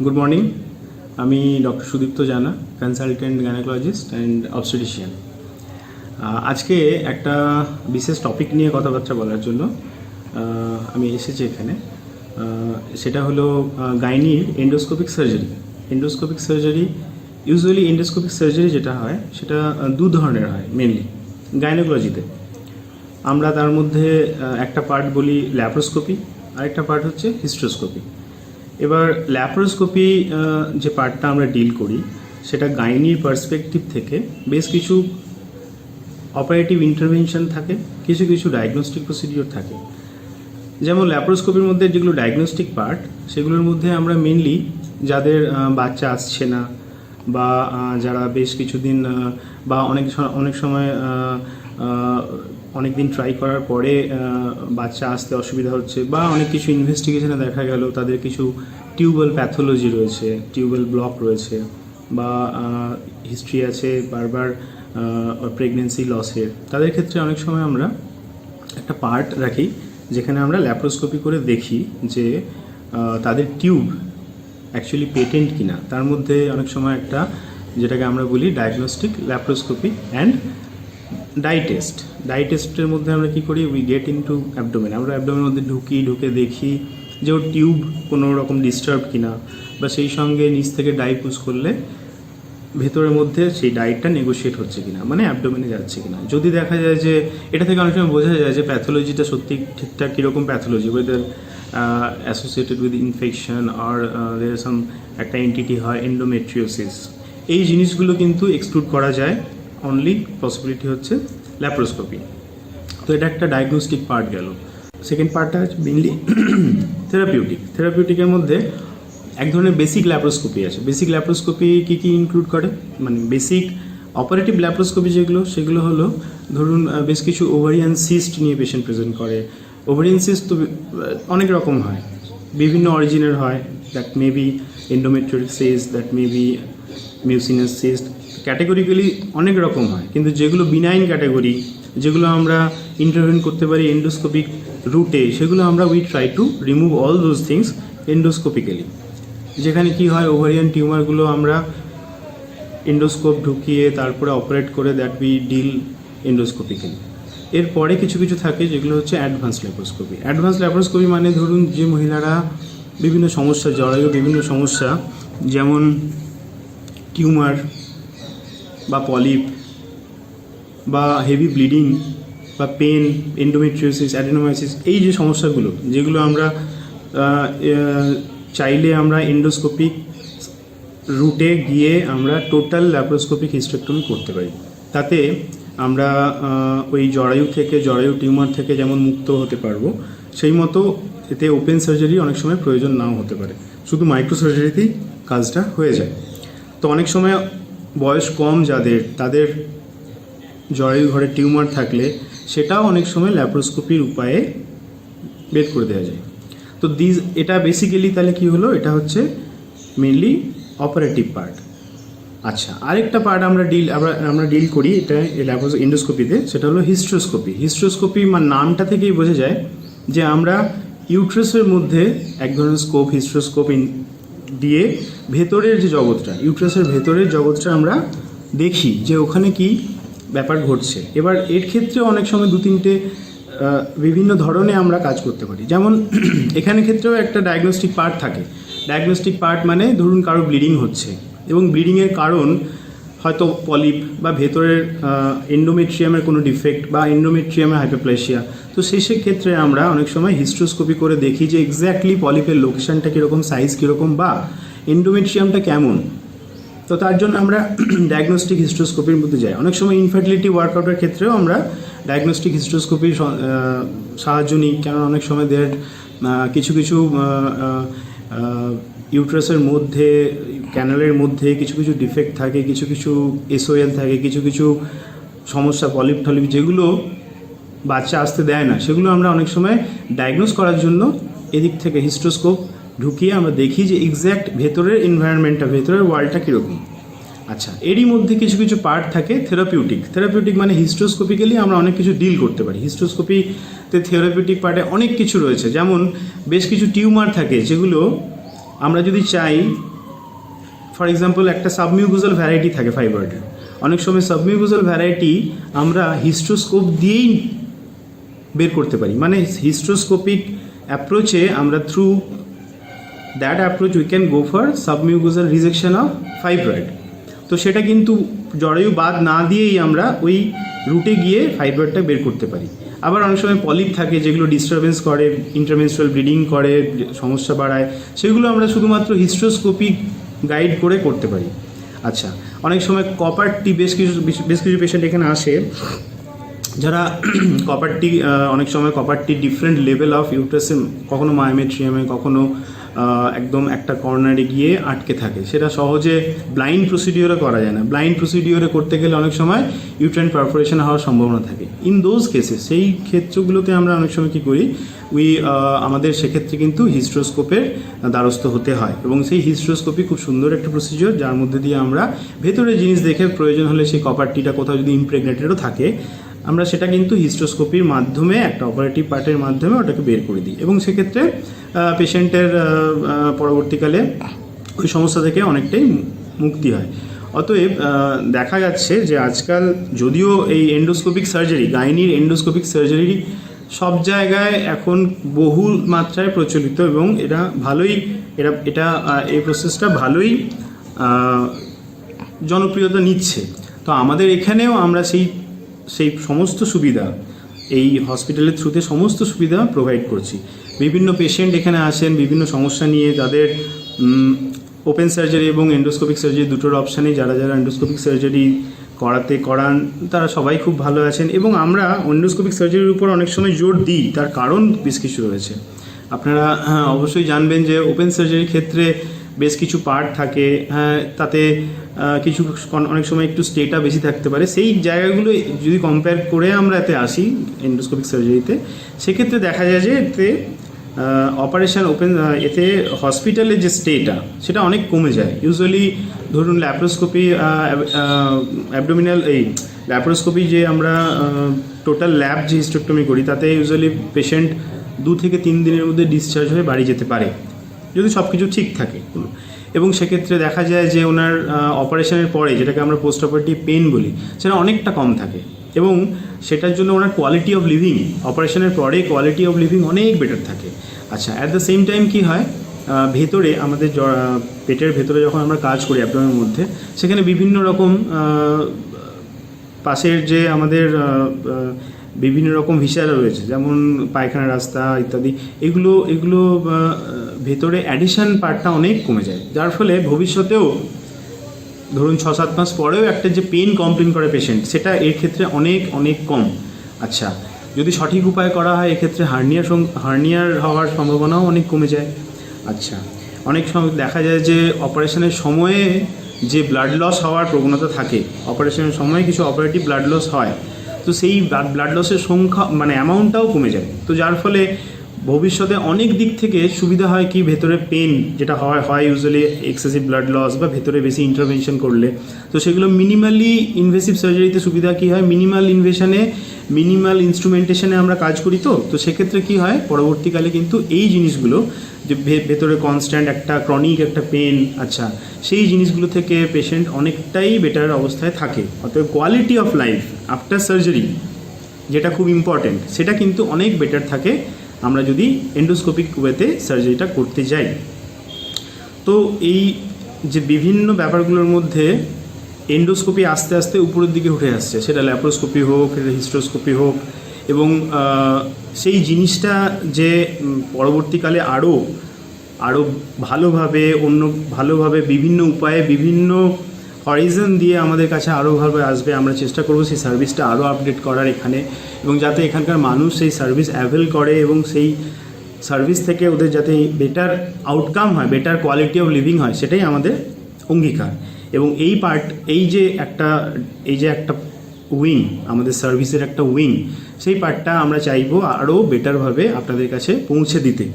Good morning. আমি doctor Sudipta জানা, consultant gynaecologist and obstetrician. আজকে একটা বিশেষ টপিক নিয়ে কথাবার্তা বলার জন্য আমি এসেছি এখানে। সেটা হলো গাইনির endoscopic surgery. Usually endoscopic surgery যেটা হয় সেটা দু ধরনের হয় মেনলি গাইনোকোলজিতে। আমরা তার মধ্যে একটা পার্ট বলি ল্যাপ্রোস্কোপি, আরেকটা পার্ট হচ্ছে হিস্ট্রোস্কোপি। এবার ল্যাপ্রোস্কোপি যে পার্টটা আমরা ডিল করি সেটা গাইনির পার্সপেক্টিভ থেকে বেশ কিছু অপারেটিভ ইন্টারভেনশন থাকে, কিছু কিছু ডায়াগনস্টিক প্রসিডিওর থাকে। যেমন ল্যাপ্রোস্কোপির মধ্যে যেগুলো ডায়াগনস্টিক পার্ট সেগুলোর মধ্যে আমরা মেনলি যাদের বাচ্চা আসছে না বা যারা বেশ কিছুদিন বা অনেক সময় অনেক দিন ট্রাই করার পরে বাচ্চা আসতে অসুবিধা হচ্ছে বা অনেক কিছু ইনভেস্টিগেশনে দেখা গেল তাদের কিছু টিউবাল প্যাথোলজি রয়েছে, টিউবাল ব্লক রয়েছে বা হিস্ট্রি আছে বারবার প্রেগনেন্সি লসের, তাদের ক্ষেত্রে অনেক সময় আমরা একটা পার্ট রাখি যেখানে আমরা ল্যাপ্রোস্কোপি করে দেখি যে তাদের টিউব অ্যাকচুয়ালি পেটেন্ট কিনা। তার মধ্যে অনেক সময় একটা যেটাকে আমরা বলি ডায়াগনস্টিক ল্যাপ্রোস্কোপি অ্যান্ড ডাই টেস্টের মধ্যে আমরা কী করি, উই গেট ইনটু অ্যাবডোমেন। আমরা অ্যাবডোমেনের মধ্যে ঢুকে দেখি যে ওর টিউব কোনো রকম ডিস্টার্ব কিনা, বা সেই সঙ্গে নিচ থেকে ডাই পুশ করলে ভেতরের মধ্যে সেই ডাইটটা নেগোশিয়েট হচ্ছে কিনা, মানে অ্যাবডোমেনে যাচ্ছে কিনা। যদি দেখা যায় যে এটা থেকে অনেক সময় বোঝা যায় যে প্যাথোলজিটা সত্যি ঠিকঠাক কীরকম pathology, whether associated with infection আর দের সাম একটা এন্টিটি হয় এন্ডোমেট্রিওসিস। এই জিনিসগুলো কিন্তু এক্সক্লুড করা যায়, অনলি পসিবিলিটি হচ্ছে ল্যাপ্রোস্কোপি। তো এটা একটা ডায়াগনস্টিক পার্ট গেল। সেকেন্ড পার্টটা হচ্ছে মেনলি থেরাপিউটিকের মধ্যে এক ধরনের বেসিক ল্যাপ্রোস্কোপি আছে। বেসিক ল্যাপ্রোস্কোপি কী কী ইনক্লুড করে, মানে বেসিক অপারেটিভ ল্যাপ্রোস্কোপি সেগুলো হলো ধরুন বেশ কিছু ওভারিয়ান সিস্ট নিয়ে পেশেন্ট প্রেজেন্ট করে। ওভারিয়ান সিস্ট তো অনেক রকম হয়, বিভিন্ন অরিজিনের হয়। That may be endometrial cyst, that may be mucinous cyst, categorically অনেক রকম হয়। কিন্তু যেগুলো বিনাইন ক্যাটাগরি, যেগুলো আমরা ইন্টারভেন করতে পারি এন্ডোস্কোপিক রুটে, সেগুলো আমরা we try to remove all those things endoscopically. যেখানে কি হয়, ওভারিয়ান টিউমারগুলো আমরা এন্ডোস্কোপ ঢুকিয়ে তারপরে অপারেট করে দ্যাট উই ডিল এন্ডোস্কোপিক্যালি। এরপরে কিছু কিছু থাকে যেগুলো হচ্ছে অ্যাডভান্স ল্যাপ্রোস্কোপি মানে ধরুন যে মহিলারা বিভিন্ন সমস্যা, জরায়ু বিভিন্ন সমস্যা, যেমন টিউমার বা পলিপ বা হেভি ব্লিডিং বা পেন, এন্ডোমেট্রিওসিস, অ্যাডেনোমাইসিস, এই যে সমস্যাগুলো যেগুলো আমরা চাইলে আমরা এন্ডোস্কোপিক রুটে গিয়ে আমরা টোটাল ল্যাপ্রোস্কোপিক হিস্টেক্টমি করতে পারি। তাতে আমরা ওই জরায়ু টিউমার থেকে যেমন মুক্ত হতে পারবো, সেই মতো এতে ওপেন সার্জারি অনেক সময় প্রয়োজন নাও হতে পারে, শুধু মাইক্রো সার্জারিতেই কাজটা হয়ে যায়। তো অনেক সময় বয়স কম তাদের জরায়ু ঘরে টিউমার থাকলে সেটাও অনেক সময় ল্যাপ্রোস্কোপির উপায়ে বের করে দেওয়া যায়। তো এটা বেসিক্যালি তাহলে কি হলো, এটা হচ্ছে মেনলি অপারেটিভ পার্ট। আচ্ছা, আরেকটা পার্ট আমরা ডিল করি এটা এন্ডোস্কোপিতে, সেটা হলো হিস্ট্রোস্কোপি। মানে নামটা থেকেই বোঝা যায় যে আমরা ইউট্রাসের মধ্যে এক ধরনের স্কোপ, হিস্ট্রোস্কোপ দিয়ে ভেতরের যে জগৎটা, ইউট্রাসের ভেতরের জগৎটা আমরা দেখি যে ওখানে কি ব্যাপার ঘটছে। এবার এর ক্ষেত্রে অনেক সময় দু তিনটে বিভিন্ন ধরনের আমরা কাজ করতে পারি। যেমন এখানে ক্ষেত্রেও একটা ডায়াগনস্টিক পার্ট থাকে। ডায়াগনস্টিক পার্ট মানে ধরুন কারো ব্লিডিং হচ্ছে এবং ব্লিডিংয়ের কারণ হয়তো পলিপ বা ভেতরের এন্ডোমেট্রিয়ামের কোনো ডিফেক্ট বা এন্ডোমেট্রিয়ামের হাইপারপ্লেসিয়া। তো সেই ক্ষেত্রে আমরা অনেক সময় হিস্ট্রোস্কোপি করে দেখি যে এক্স্যাক্টলি পলিপের লোকেশনটা কীরকম, সাইজ কীরকম বা এন্ডোমেট্রিয়ামটা কেমন। তো তার জন্য আমরা ডায়াগনস্টিক হিস্ট্রোস্কোপির মধ্যে যাই। অনেক সময় ইনফার্টিলিটি ওয়ার্কআউটের ক্ষেত্রেও আমরা ডায়াগনস্টিক হিস্ট্রোস্কোপির সাহায্য নিই, কেন অনেক সময় কিছু ইউট্রাসের মধ্যে, ক্যানালের মধ্যে কিছু কিছু ডিফেক্ট থাকে, কিছু কিছু এসওএল থাকে, কিছু সমস্যা পলিপ যেগুলো বাচ্চা আসতে দেয় না, সেগুলো আমরা অনেক সময় ডায়াগনোস করার জন্য এদিক থেকে হিস্ট্রোস্কোপ ঢুকিয়ে আমরা দেখি যে এক্স্যাক্ট ভেতরের এনভায়রনমেন্টটা, ভেতরের ওয়ার্ল্ডটা কীরকম। আচ্ছা, এরই মধ্যে কিছু কিছু পার্ট থাকে থেরাপিউটিক মানে হিস্ট্রোস্কোপিক্যালি আমরা অনেক কিছু ডিল করতে পারি। হিস্ট্রোস্কোপিতে থেরাপিউটিক পার্টে অনেক কিছু রয়েছে, যেমন বেশ কিছু টিউমার থাকে যেগুলো আমরা যদি চাই, ফর এক্সাম্পল একটা সাবমিউকোজাল ভ্যারাইটি থাকে ফাইব্রয়েডের, অনেক সময় সাবমিউকোজাল ভ্যারাইটি আমরা হিস্ট্রোস্কোপ দিয়েই বের করতে পারি, মানে হিস্ট্রোস্কোপিক অ্যাপ্রোচে আমরা through that approach we can go for submucosal resection of fibroid. তো সেটা কিন্তু জরায়ু বাদ না দিয়েই আমরা ওই রুটে গিয়ে ফাইব্রয়েডটা বের করতে পারি। আবার অনেক সময় পলিপ থাকে যেগুলো ডিস্টারবেন্স করে, ইন্টারমেনস্ট্রুয়াল ব্লিডিং করে, সমস্যা বাড়ায়, সেগুলো আমরা শুধুমাত্র হিস্ট্রোস্কোপিক গাইড করে করতে পারি। আচ্ছা, অনেক সময় কপার টি, বেশ কিছু পেশেন্ট এখানে আসে যারা কপার টি, অনেক সময় copper T different level of ইউট্রাসে, কখনো মায়োমেট্রিয়ামে, কখনো একদম একটা কর্নারে গিয়ে আটকে থাকে, সেটা সহজে ব্লাইন্ড প্রসিডিওরে করা যায় না। ব্লাইন্ড প্রসিডিওরে করতে গেলে অনেক সময় ইউট্রাইন পারফোরেশন হওয়ার সম্ভাবনা থাকে। ইন দোজ কেসে, সেই ক্ষেত্রগুলোতে আমরা অনেক সময় কী করি, আমাদের সেক্ষেত্রে কিন্তু হিস্ট্রোস্কোপের দ্বারস্থ হতে হয়, এবং সেই হিস্ট্রোস্কোপি খুব সুন্দর একটা প্রসিডিওর, যার মধ্যে দিয়ে আমরা ভেতরে জিনিস দেখে প্রয়োজন হলে সেই কপার টিটা কোথাও যদি ইমপ্রেগনেটেডও থাকে, আমরা সেটা কিন্তু হিস্ট্রোস্কোপির মাধ্যমে, একটা অপারেটিভ পার্টের মাধ্যমে ওটাকে বের করে দিই, এবং সেক্ষেত্রে পেশেন্টের পরবর্তীকালে ওই সমস্যা থেকে অনেকটাই মুক্তি হয়। অতএব দেখা যাচ্ছে যে আজকাল যদিও এই এন্ডোস্কোপিক সার্জারি, গাইনির এন্ডোস্কোপিক সার্জারি সব জায়গায় এখন বহু মাত্রায় প্রচলিত, এবং এটা ভালোই, এই প্রসেসটা ভালোই জনপ্রিয়তা নিচ্ছে। তো আমাদের এখানেও আমরা সেই সমস্ত সুবিধা, এই হসপিটালের থ্রুতে সমস্ত সুবিধা প্রোভাইড করছি। বিভিন্ন পেশেন্ট এখানে আসেন বিভিন্ন সমস্যা নিয়ে, তাদের ওপেন সার্জারি এবং এন্ডোস্কোপিক সার্জারি দুটোর অপশানে যারা এন্ডোস্কোপিক সার্জারি করান তারা সবাই খুব ভালো আছেন, এবং আমরা এন্ডোস্কোপিক সার্জারির উপর অনেক সময় জোর দিই, তার কারণ বেশ কিছু রয়েছে। আপনারা অবশ্যই জানবেন যে ওপেন সার্জারির ক্ষেত্রে বেশ কিছু পার্ট থাকে, তাতে কিছু অনেক সময় একটু স্টেটা বেশি থাকতে পারে। সেই জায়গাগুলো যদি কম্পেয়ার করে আমরা এতে আসি এন্ডোস্কোপিক সার্জারিতে, সেক্ষেত্রে দেখা যায় যে এতে অপারেশন এতে হসপিটালের যে স্টেটা সেটা অনেক কমে যায়। ইউজুয়ালি ধরুন ল্যাপ্রোস্কোপি, অ্যাবডোমিনাল, এই ল্যাপ্রোস্কোপি যে আমরা টোটাল ল্যাব যে হিস্টেক্টমি করি, তাতে ইউজুয়ালি পেশেন্ট 2 থেকে 3 দিনের মধ্যে ডিসচার্জ হয়ে বাড়ি যেতে পারে যদি সব কিছু ঠিক থাকে। এবং সেক্ষেত্রে দেখা যায় যে ওনার অপারেশনের পরে, যেটাকে আমরা পোস্ট অপারেটিভ পেন বলি, সেটা অনেকটা কম থাকে, এবং সেটার জন্য ওনার কোয়ালিটি অফ লিভিং, অপারেশনের পরে কোয়ালিটি অফ লিভিং অনেক বেটার থাকে। আচ্ছা, অ্যাট দ্য সেম টাইম কী হয়, ভেতরে আমাদের পেটের ভেতরে যখন আমরা কাজ করি অ্যাবডোমেনের মধ্যে, সেখানে বিভিন্ন রকম পাশের যে আমাদের বিভিন্ন রকম ভিসারা রয়েছে, যেমন পায়খানা রাস্তা ইত্যাদি, এগুলো ভেতরে অ্যাডিশন পার্টটা অনেক কমে যায়, যার ফলে ভবিষ্যতেও ধরুন 6-7 মাস পরেও একটা যে পেন কমপ্লেন করে পেশেন্ট, সেটা এর ক্ষেত্রে অনেক কম। আচ্ছা, যদি সঠিক উপায় করা হয় এক্ষেত্রে হার্নিয়ার হওয়ার সম্ভাবনাও অনেক কমে যায়। আচ্ছা, অনেক সময় দেখা যায় যে অপারেশনের সময়ে যে ব্লাড লস হওয়ার প্রবণতা থাকে, অপারেশনের সময় কিছু অপারেটিভ ব্লাড লস হয়, তো সেই ব্লাড লসের সংখ্যা, মানে অ্যামাউন্টটাও কমে যায়। তো যার ফলে ভবিষ্যতে অনেক দিক থেকে সুবিধা হয় কি, ভেতরে পেন যেটা হয় ইউজুয়ালি এক্সেসিভ ব্লাড লস বা ভেতরে বেশি ইন্টারভেনশন করলে, তো সেগুলো মিনিমালি ইনভেসিভ সার্জারিতে সুবিধা কী হয়, মিনিমাল ইনভেশনে, মিনিমাল ইনস্ট্রুমেন্টেশনে আমরা কাজ করি। তো সেক্ষেত্রে কী হয়, পরবর্তীকালে কিন্তু এই জিনিসগুলো যে ভেতরে কনস্ট্যান্ট একটা ক্রনিক একটা পেন, আচ্ছা, সেই জিনিসগুলো থেকে পেশেন্ট অনেকটাই বেটার অবস্থায় থাকে। অতএব quality of life after surgery, যেটা খুব ইম্পর্টেন্ট, সেটা কিন্তু অনেক বেটার থাকে আমরা যদি এন্ডোস্কোপিক ওয়েতে সার্জারিটা করতে যাই। তো এই যে বিভিন্ন ব্যাপারগুলোর মধ্যে এন্ডোস্কোপি আস্তে আস্তে উপরের দিকে উঠে আসছে, সেটা ল্যাপ্রোস্কোপি হোক, সেটা হিস্ট্রোস্কোপি হোক, এবং সেই জিনিসটা যে পরবর্তীকালে আরও ভালোভাবে বিভিন্ন উপায়ে বিভিন্ন হরিজন দিয়ে আমাদের কাছে আরও ভাবে আসবে। আমরা চেষ্টা করব সেই সার্ভিসটা আরও আপডেট করার এখানে, এবং যাতে এখানকার মানুষ সেই সার্ভিস অ্যাভেল করে, এবং সেই সার্ভিস থেকে ওদের যাতে বেটার আউটকাম হয়, বেটার কোয়ালিটি অফ লিভিং হয়, সেটাই আমাদের অঙ্গীকার। এবং এই যে একটা উইং, আমাদের সার্ভিসের একটা উইং, সেই পার্টটা আমরা চাইবো আরও বেটারভাবে আপনাদের কাছে পৌঁছে দিতে।